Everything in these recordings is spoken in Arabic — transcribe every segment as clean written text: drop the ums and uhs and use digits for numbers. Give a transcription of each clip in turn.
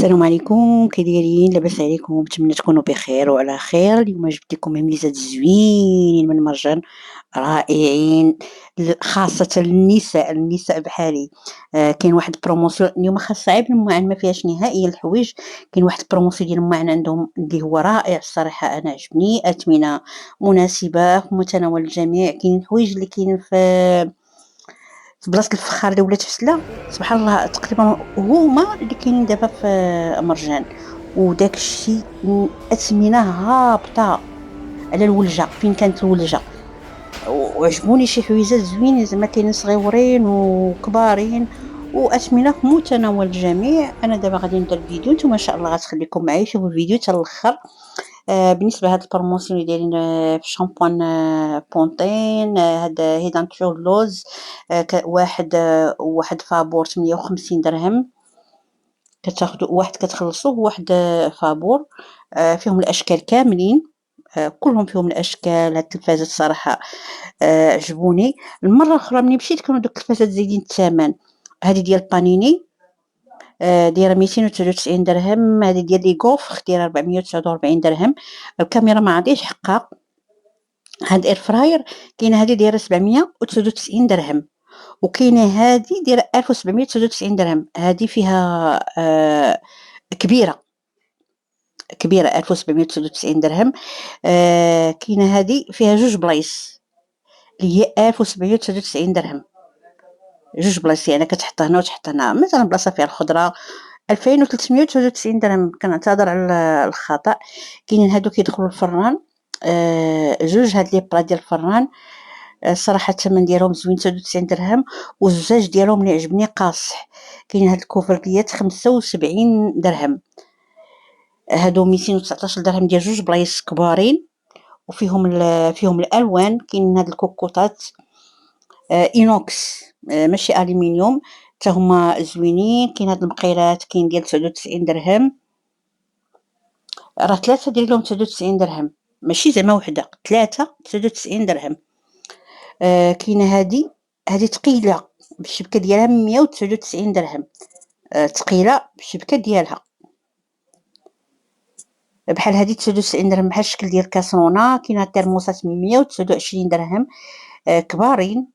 السلام عليكم، كي دايرين؟ لاباس عليكم؟ نتمنى تكونوا بخير وعلى خير. اليوم جبت لكم ميزات زوينين من مرجان رائعين، خاصة النساء بحالي. كاين واحد بروموسيون اليوم خاصة عيب الماعن ما فيهاش نهائيا الحوايج. كاين واحد بروموسيون ديال الماعن عندهم اللي هو رائع الصراحة، انا عجبني. اثمنة مناسبة في متناول الجميع. كاين الحوايج اللي كاينين في بلاصة الفخار اللي ولات في سلا، سبحان الله، تقريبا هما اللي كاينين دابا في مرجان. وداك الشيء اثمنه هابطه على الولجه، فين كانت الولجه. وعجبوني شي حويجات زوينين، زعما كاينين صغيورين وكبارين واثمنه في متناول الجميع. انا دابا غادي نبدا الفيديو، نتوما ان شاء الله غتخليكم معايا شوفوا الفيديو حتى الاخر. بالنسبه لهاد البروموسيون اللي دايرين في شامبوان بونتين، هاد هيدان لوز، واحد فابور 58 درهم. كتاخدوا واحد كتخلصوه، واحد فابور. فيهم الاشكال كاملين، كلهم فيهم الاشكال. هاد التلفازات صراحه عجبوني. المره الاخرى ملي مشيت كانوا دوك التلفازات زايدين الثمن. هذه ديال بانيني دايره 299 درهم. هذه ديال لي غوفر دايره 449 درهم. الكاميرا ما عطيش حقها. هاد اير فراير كاينه هذه دايره 799 درهم، وكاينه هذه دايره 1799 درهم. هذه فيها كبيره 1799 درهم. كاينه هذه فيها جوج بلايص اللي هي 1799 درهم. جوج بلايص يعني كتحط هنا وتحط هنا. مثلا بلاصه فيها الخضره 2399 درهم. كنعتذر على الخطا. كاينين هادو كيدخلوا الفران، جوج هاد لي بلا ديال الفران. الصراحه الثمن ديالهم زوين، 99 درهم. والزجاج ديالهم اللي عجبني قاصح. كاين هاد الكوفريات 75 درهم. هادو 219 درهم ديال جوج بلايص كبارين، وفيهم فيهم الالوان. كاين هاد الكوكوطات اينوكس، ماشي الومنيوم، حتى هما زوينين. كاين هاد المقيلات كاين ديال 99 درهم. راه ثلاثه داير لهم 99 درهم، ماشي زعما وحده، ثلاثه 99 درهم. كاينه هذه ثقيله بالشبكه ديالها 199 درهم. ثقيله بالشبكه ديالها، بحال هذه 99 درهم، بحال الشكل ديال كاسرونه. كاينه الترموسات 129 درهم. كبارين،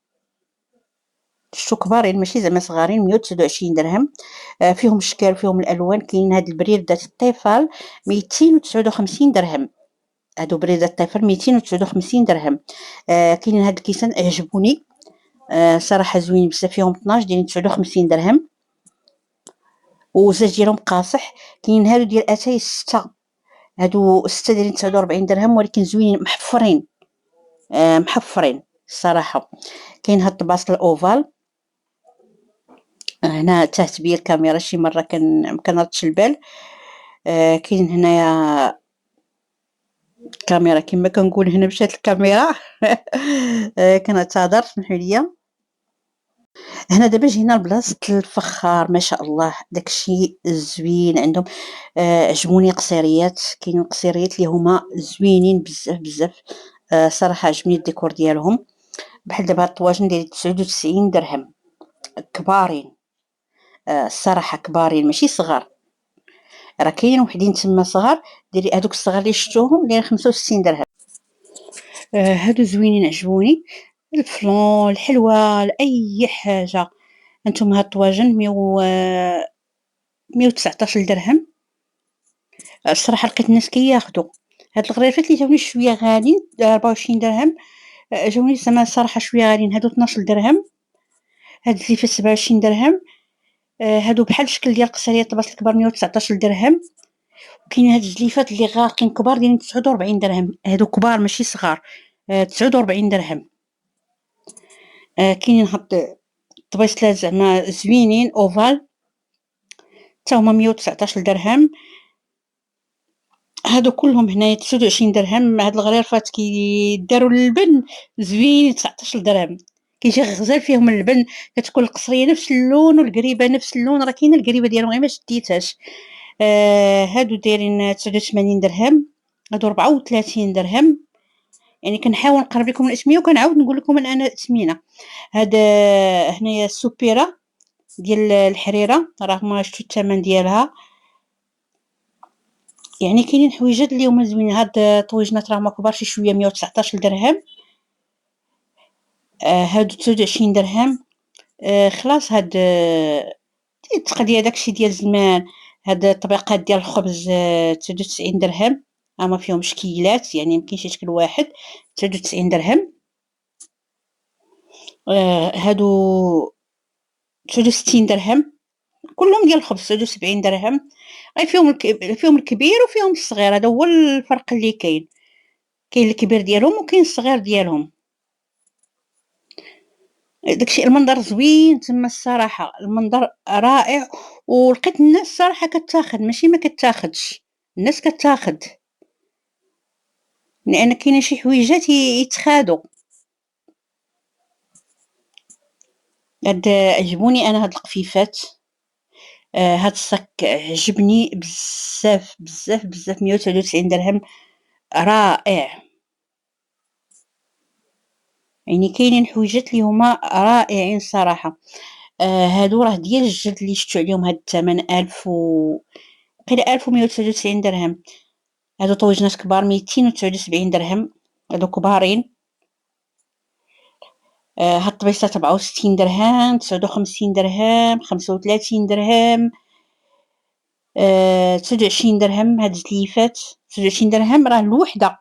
شتو كبارين ماشي زعما صغارين، 129 درهم. فيهم الشكل فيهم الالوان. كاين هاد البريدات الطفل 259 درهم. هادو بريدات الطفل 259 درهم. كاينين هاد الكيسان عجبوني صراحه زوين بزاف، فيهم 12 ديال 59 درهم، والزاج ديالهم قاصح. كاين هادو ديال اتاي 6، هادو 6 ديال 49 درهم، ولكن زوينين محفرين. محفرين الصراحه. كاين هاد الطباس الاوفال. هنا تحت بيا الكاميرا شي مره كنردش البال. كاين هنايا الكاميرا كما كنقول، هنا مشات الكاميرا. كنعتذر، سمحوا لي. هنا دابا جينا لبلاصه الفخار، ما شاء الله داكشي زوين عندهم. عجبوني قصيريات. كاين قصيريات اللي هما زوينين بزاف بزاف. صراحه عجبني الديكور ديالهم. بحال دابا هاد الطواجن ديال 99 درهم، كبارين. الصراحه كبارين ماشي صغار. راه كاينين وحدين تما صغار، ديري هذوك الصغار اللي شفتوهم داير 65 درهم. هادو زوينين عجبوني. الفلون، الحلوى، لاي حاجه. انتم هاد الطواجن 119 درهم. الصراحه لقيت الناس كياخذوا هاد الغريفات اللي جاوني شويه غاليين، 24 درهم. جاوني زعما الصراحه شويه غاليين. هادو 12 درهم. هاد الزيفه 27 درهم. هادو بحال الشكل ديال القصريه الطباس الكبار 119 درهم. وكاين هاد الزليفات اللي غاقين كبار دايرين 49 درهم. هادو كبار ماشي صغار. 49 درهم. كاينين هاد الطبيصلات زعما زوينين اوفال، حتى هما 119 درهم. هادو كلهم هنايا 29 درهم. هاد الغريفات كيداروا للبن زوين 19 درهم. كيجي غزال فيهم اللبن، كتكون القصريه نفس اللون والقريبه نفس اللون. راه كاينه القريبه ديالهم غير ما شديتهاش. هادو دايرين 89 درهم. هادو 34 درهم. يعني كنحاول نقرب لكم الاسميه وكنعاود نقول لكم انا الثمينه. هذا هنايا السوبيره ديال الحريره، راه ما شفتوا الثمن ديالها. يعني كاينين حويجات اللي هما زوينين. هاد طويجنات راهما كبار شي شويه، 119 درهم. هادو 29 درهم. خلاص هاد التقديه داكشي ديال زمان. هاد الطبيقات ديال الخبز 99 درهم، هما فيهم شكيلات يعني مكاينش شكل واحد. 99 درهم. هادو 69 درهم كلهم ديال الخبز. 79 درهم. غير فيهم الكبير وفيهم الصغير، هذا هو الفرق اللي كاين الكبير ديالهم وكاين الصغير ديالهم. داكشي المنظر زوين تما الصراحه، المنظر رائع. ولقيت الناس صراحه كتاخد، ماشي ما كتاخدش، الناس كتاخد، لان كاينه شي حويجات يتخادوا. هاد عجبوني انا هاد القفيفات. هاد الصك عجبني بزاف بزاف بزاف. 199 درهم، رائع. يعني كاينين حويجات اللي هما رائعين صراحه. هادو راه ديال الجد اللي شفتو عليهم هاد الثمن 1000 قيل 1199 درهم. هادو طويجنات كبار 279 درهم، هادو كبارين. هاد الطبيصات 64 درهم، 59 درهم، 35 درهم، 29 درهم. هاد الزليفات 29 درهم راه الوحده.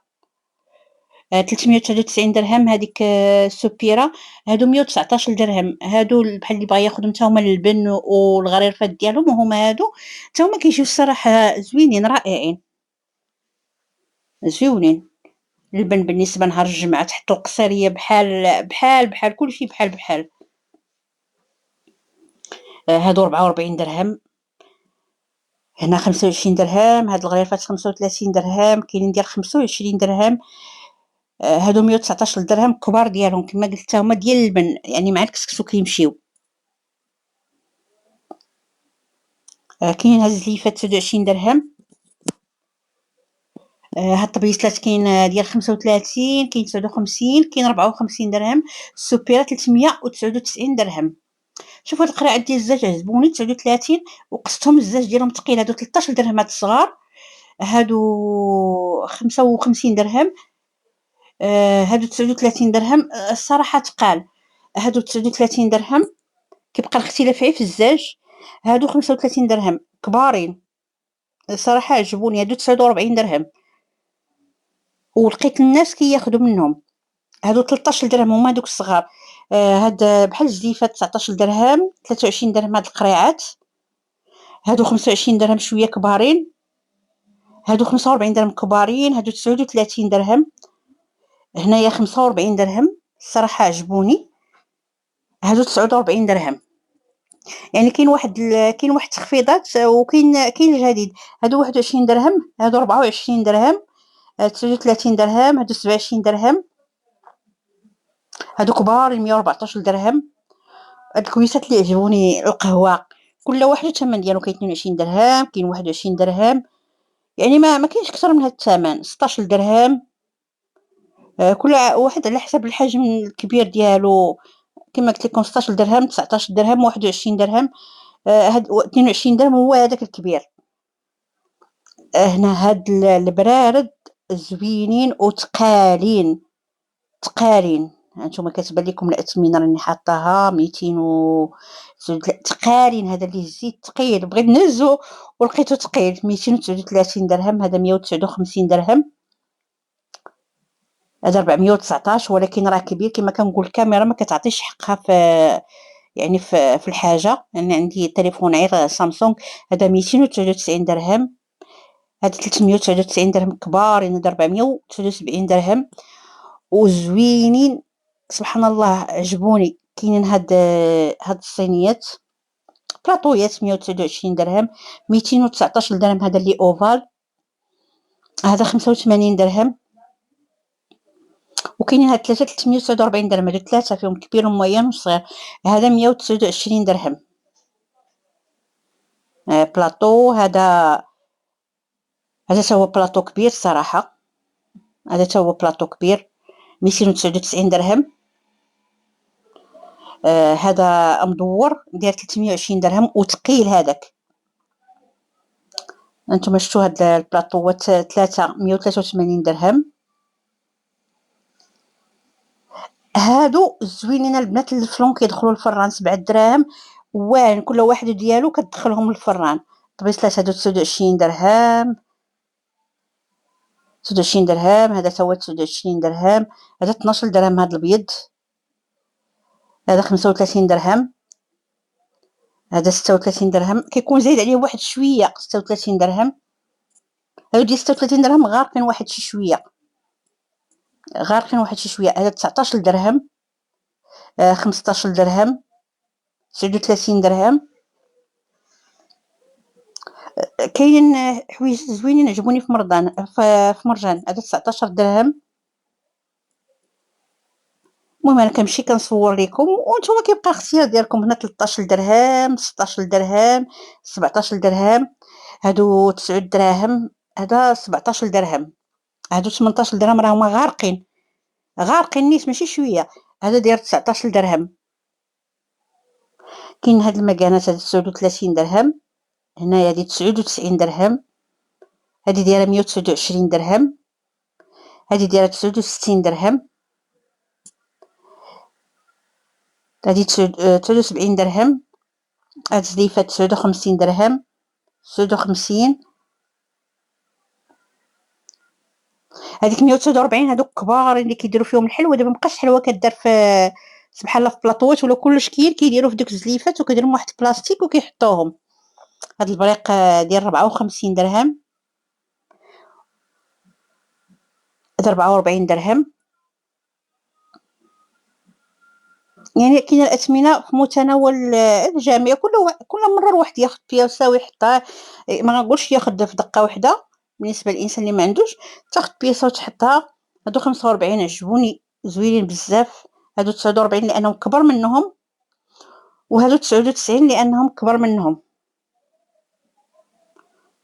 399 درهم هذيك السبيره. هادو 119 درهم. هادو بحال اللي بغا ياخذ نتا هما البن والغريرفات ديالهم، وهما هادو حتى هما كيجيو الصراحه زوينين رائعين زوينين. البن بالنسبه نهار الجمعه تحطو القصيريه بحال بحال بحال كلشي بحال بحال. هادو 44 درهم. هنا 25 درهم. هاد الغريرفات 35 درهم. كاينين ديال 25 درهم. هادو 119 درهم كبار ديالهم كما قلت هما ديال البن، يعني مع الكسكسو كيمشيو. كاين هاد الزليفات 29 درهم. هاد الطبيصلات كاين ديال 35، كاين 59، كاين 54 درهم. السوبيره 399 درهم. شوفوا هاد القراعات ديال الزاج عجبوني 39، وقصتهم الزاج ديالهم ثقيل. هادو 13 درهم هاد الصغار. هادو 55 درهم. هادو 39 درهم. الصراحه تقال. هادو 39 درهم. كيبقى الاختلاف غير في الزاج. هادو 35 درهم كبارين. الصراحه عجبوني. هادو 49 درهم، ولقيت الناس كياخذوا منهم. هادو 13 درهم هما دوك الصغار. هاد بحال الزليفات 19 درهم. 23 درهم هاد القريعات. هادو 25 درهم شويه كبارين. هادو 45 درهم كبارين. هادو 39 درهم. هنايا 45 درهم. الصراحه عجبوني. هادو 49 درهم. يعني كاين واحد التخفيضات، وكاين الجديد. هادو 21 درهم. هادو 24 درهم. 39 درهم. هادو 27 درهم. هادو كبار 114 درهم. هاد الكويسات اللي عجبوني القهوه، كل واحد الثمن ديالو. كاين 22 درهم، كاين 21 درهم. يعني ما كاينش اكثر من هاد الثمن. 16 درهم. كل واحد على حسب الحجم الكبير ديالو. كما قلت لكم 16 درهم، 19 درهم، 21 درهم. هاد 22 درهم هو هذاك الكبير. هنا هاد البرارد زوينين وثقالين ثقالين. هانتوما كتبان لكم الاثمنه راني حاطاها 200 ثقالين. هذا اللي هزيت ثقيل، بغيت نهزو ولقيته ثقيل. 239 درهم. هذا 159 درهم. هذا 419، ولكن راه كبير. كما كنقول الكاميرا ما كتعطيش حقها في يعني في الحاجه، لان عندي تليفون عير سامسونج. هذا 299 درهم. هذا 399 درهم كبار. هذا 479 درهم وزوينين سبحان الله. عجبوني. كاينين هاد الصينيات بلاطويات 129 درهم. 219 درهم هذا اللي اوفال. هذا 85 درهم. وكاينين هاد ثلاثه 349 درهم. هادو ثلاثه فيهم كبير وموين وصغير. هذا 129 درهم. بلاطو. هذا هو بلاطو كبير صراحه. هذا هو بلاطو كبير 299 درهم. هذا مدور داير 320 درهم وثقيل هذاك. انتم شفتوا هاد البلاطوات 3 183 درهم. هادو زوينين البنات الفلون كيدخلوا الفران 7 دراهم، واعر كل واحد ديالو كتدخلهم الفران. طبيصلات هادو 29 درهم، 29 درهم. هذا تا هو 29 درهم. هذا 12 درهم هذا الابيض. هذا 35 درهم. هذا 36 درهم. كيكون زايد عليه واحد شويه 36 درهم. هادو ديال 36 درهم غارقين واحد شي شويه، غارقين واحد شي شويه. هذا 19 درهم. 15 درهم. 39 درهم. كاين حوايج زوينين عجبوني في مرضان في مرجان. هذا 19 درهم. المهم انا كنمشي كنصور لكم وانتم كيبقى اختيار ديالكم. هنا 13 درهم، 16 درهم، 17 درهم. هادو 9 دراهم. هذا 17 درهم. هادو 18 درهم راهما غارقين، غارقين نيت ماشي شويه. هذا داير 19 درهم. كاين هاد المكانات هذا 39 درهم. هنايا هادي 99 درهم. هادي دايره 129 درهم. هادي دايره 69 درهم. هادي 79 درهم. هاد زليفه 59 درهم. 59. هذيك 149. هذوك كبار اللي كيديروا فيهم الحلوه. دابا مابقاش حلوه كدار في سبحان الله في بلاطوات ولا كلش كيديروا في دوك الزليفات وكيديروا واحد البلاستيك وكيحطوهم. هاد البريق ديال 54 درهم. هذا 44 درهم. يعني كاين الاثمنه في متناول الجميع. كل مره الواحد ياخذ بياسه ويحطها. ما نقولش ياخذ في دقه واحده بالنسبه للانسان اللي ما عندوش. تاخذ بياسه وتحطها. هادو 45 عجبوني زوينين بزاف. هادو 49 لانهم كبر منهم، وهادو 99 لانهم كبر منهم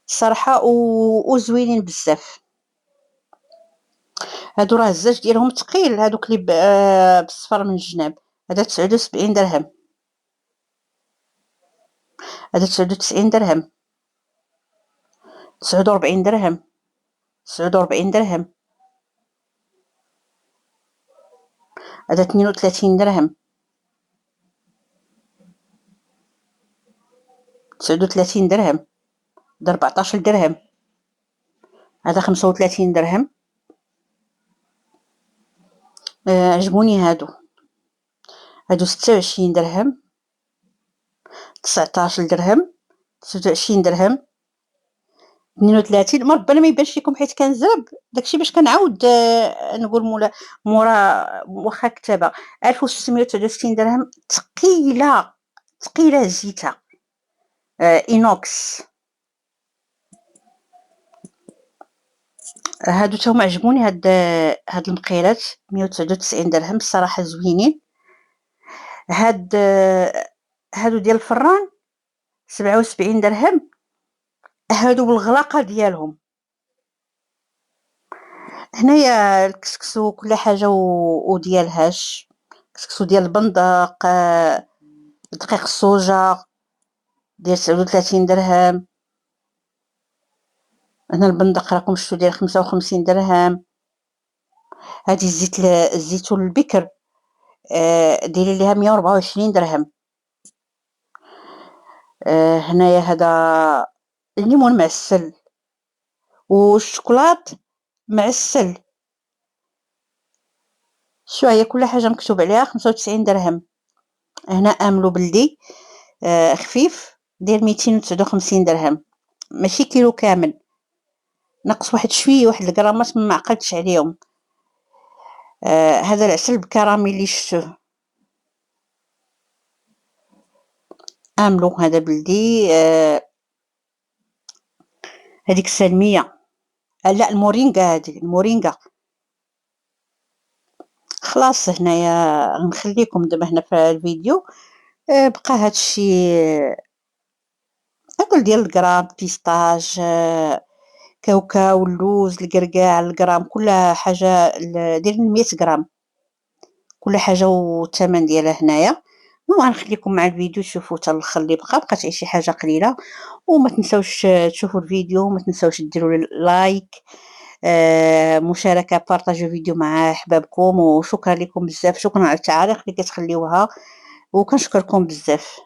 الصراحه وزوينين بزاف. هادو راه الزاج ديالهم ثقيل. هادوك اللي بالصفر من الجناب. هذا 79 درهم. هذا 99 درهم. 49 درهم. 49 درهم. هذا 32 درهم. 39 درهم. هذا 14 درهم. هذا 35 درهم. عجبوني هادو. هادو 26 درهم. 19 درهم. 29 درهم. 32. ربما ما يبانش لكم حيت كنزرب داكشي باش كنعاود نقول مورا واخا كتابه. 1669 درهم. ثقيله، ثقيله زيته. اينوكس. هادو تاهما عجبوني. هاد المقيلات 199 درهم الصراحه زوينين. هادو ديال الفران 77 درهم. هادو بالغلاقه ديالهم. هنايا الكسكسو كل حاجه وديالهاش. كسكسو ديال البندق، دقيق الصوجه ديال 39 درهم. هنا البندق راكم شفتوا ديال 55 درهم. هذه الزيتون البكر ديري ليها 124 درهم. هنايا هذا الليمون معسل والشوكولات معسل. شو هي كل حاجه مكتوب عليها 95 درهم. هنا املو بلدي خفيف ديال 259 درهم. ماشي كيلو كامل، نقص واحد شويه، واحد الغرامات ما عقلتش عليهم. هذا العسل بكراميل اللي شفتوه املو هذا بلدي. هذيك السلميه. لا المورينغا. هذه المورينغا. خلاص هنايا غنخليكم دابا هنا في الفيديو. بقى هادشي هادو ديال الغرام بيستاج، كاوكاو، اللوز، الكركاع، الغرام كل حاجه ديال 100 غرام كل حاجه والثمن ديالها هنايا. المهم غنخليكم مع الفيديو تشوفوا حتى الاخر اللي بقات غير شي حاجه قليله. وما تنساوش تشوفوا الفيديو، وما تنساوش ديروا لايك، مشاركه، بارطاجيو فيديو مع احبابكم. وشكرا لكم بزاف، شكرا على التعاليق اللي كتخليوها، وكنشكركم بزاف.